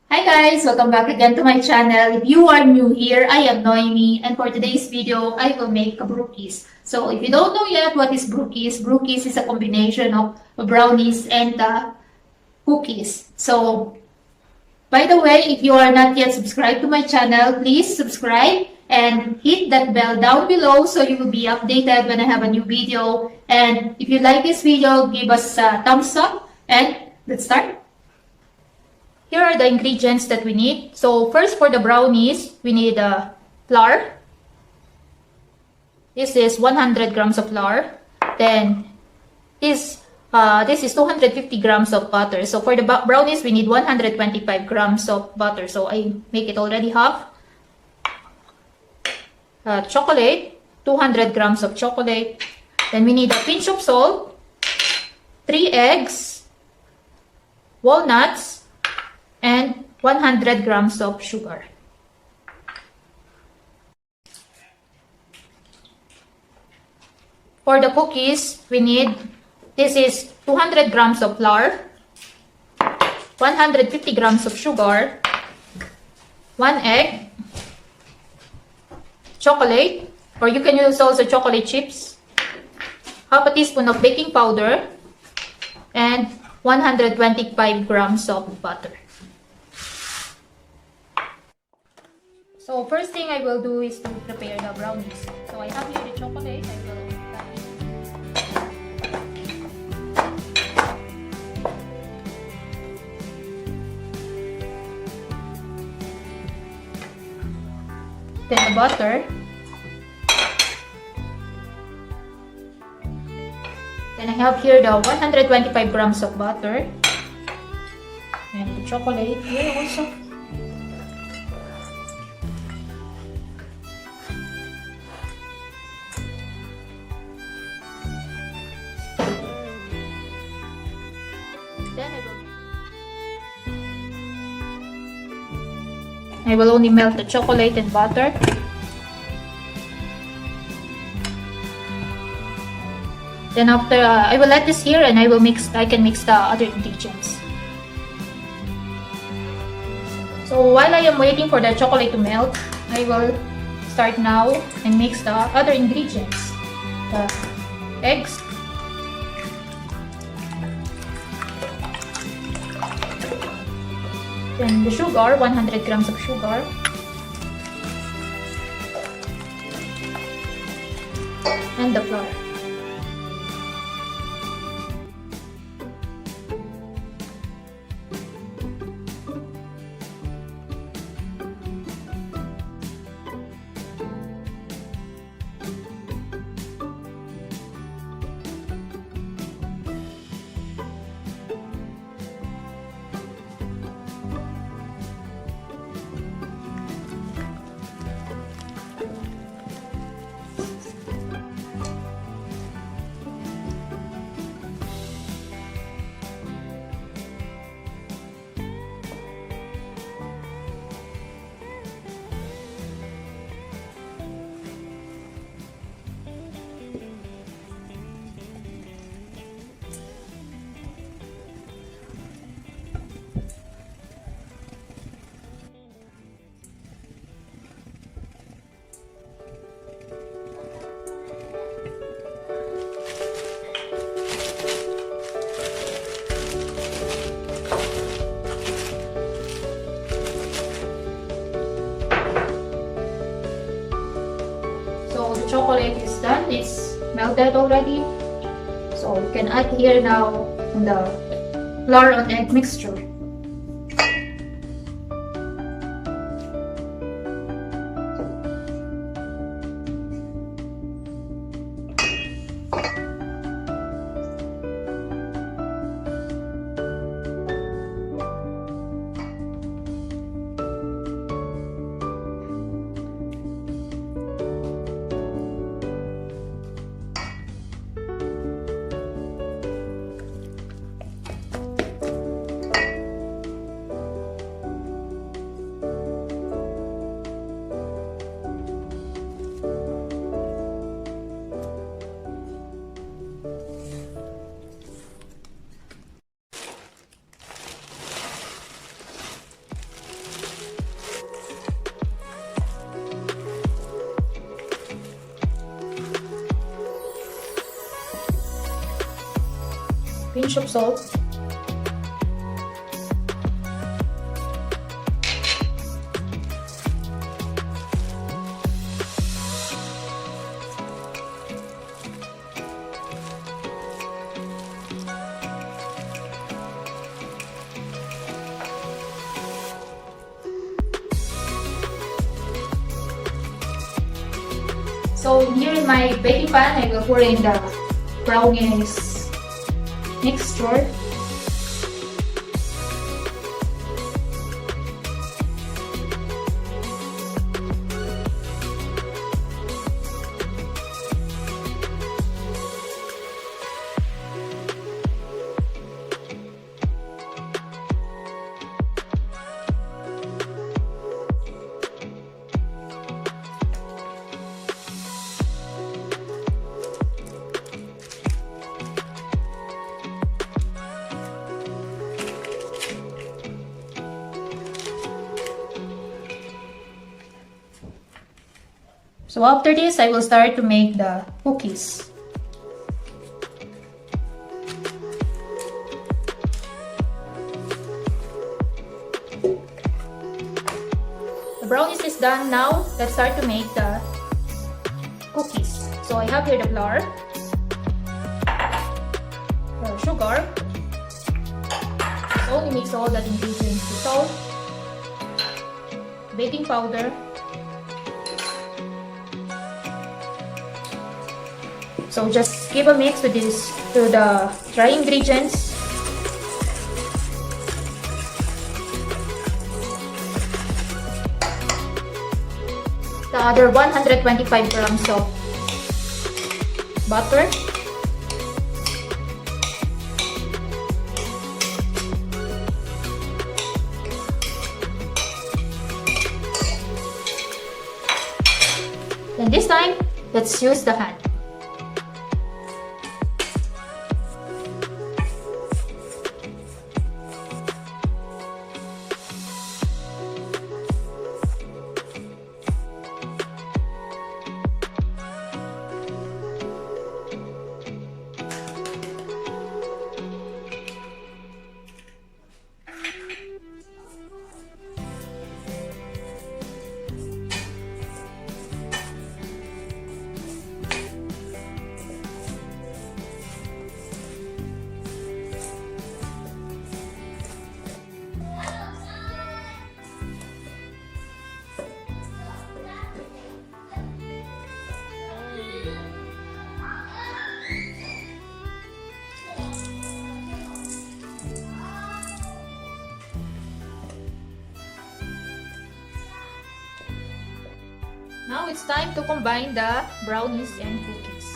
Hi guys! Welcome back again to my channel. If you are new here, I am Noemi, and for today's video, I will make a brookies. So if you don't know yet what is brookies, brookies is a combination of brownies and cookies. So by the way, if you are not yet subscribed to my channel, please subscribe and hit that bell down below so you will be updated when I have a new video. And if you like this video, give us a thumbs up and let's start. Here are the ingredients that we need. So first for the brownies, we need flour. This is 100 grams of flour. Then this is 250 grams of butter. So for the brownies, we need 125 grams of butter. So I make it already half. Chocolate, 200 grams of chocolate. Then we need a pinch of salt, 3 eggs, walnuts, and 100 grams of sugar. For the cookies, we need, this is 200 grams of flour, 150 grams of sugar, 1 egg, chocolate, or you can use also chocolate chips, half a teaspoon of baking powder, and 125 grams of butter. So first thing I will do is to prepare the brownies. So I have here the chocolate. I will cut it. Then the butter. Then I have here the 125 grams of butter. And the chocolate here also. Then I will only melt the chocolate and butter. Then after, I will let this here and I can mix the other ingredients. So while I am waiting for the chocolate to melt, I will start now and mix the other ingredients. The eggs, then the sugar, 100 grams of sugar, and the flour. So the chocolate is done, it's melted already. So you can add here now the flour and egg mixture. pinch of salt. So here in my baking pan, I will pour in the brownies mixture. So after this, I will start to make the cookies. The brownies is done. Now, let's start to make the cookies. So I have here the flour, the sugar. So only mix all the ingredients: the salt, baking powder, so just give a mix to the dry ingredients. The other 125 grams of butter. And this time, let's use the hand. Now it's time to combine the brownies and cookies.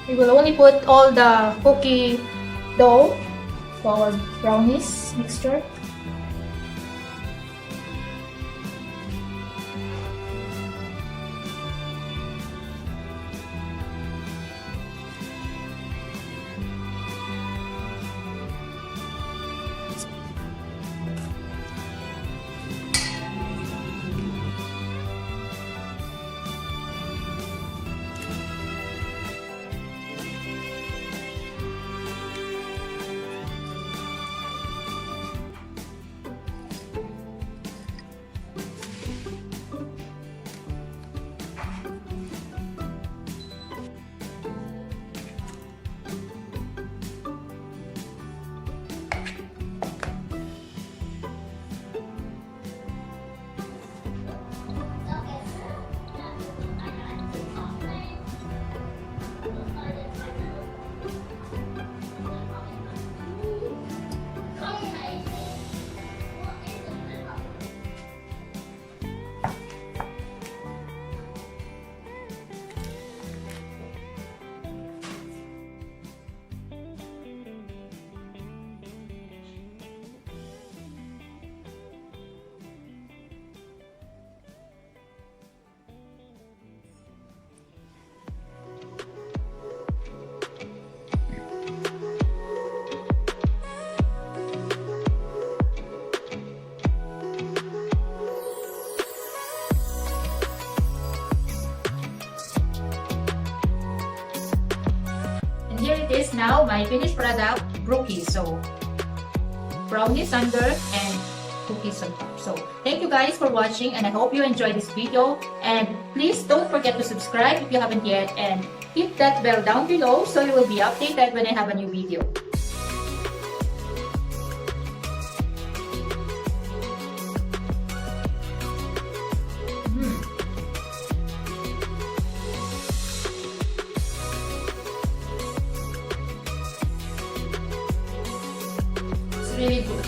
We will only put all the cookie dough to our brownies mixture. here it is now, my finished product, Brookies. So, brownies under and cookies on top. So, thank you guys for watching, and I hope you enjoyed this video. And please don't forget to subscribe if you haven't yet, and hit that bell down below so you will be updated when I have a new video. It's really good.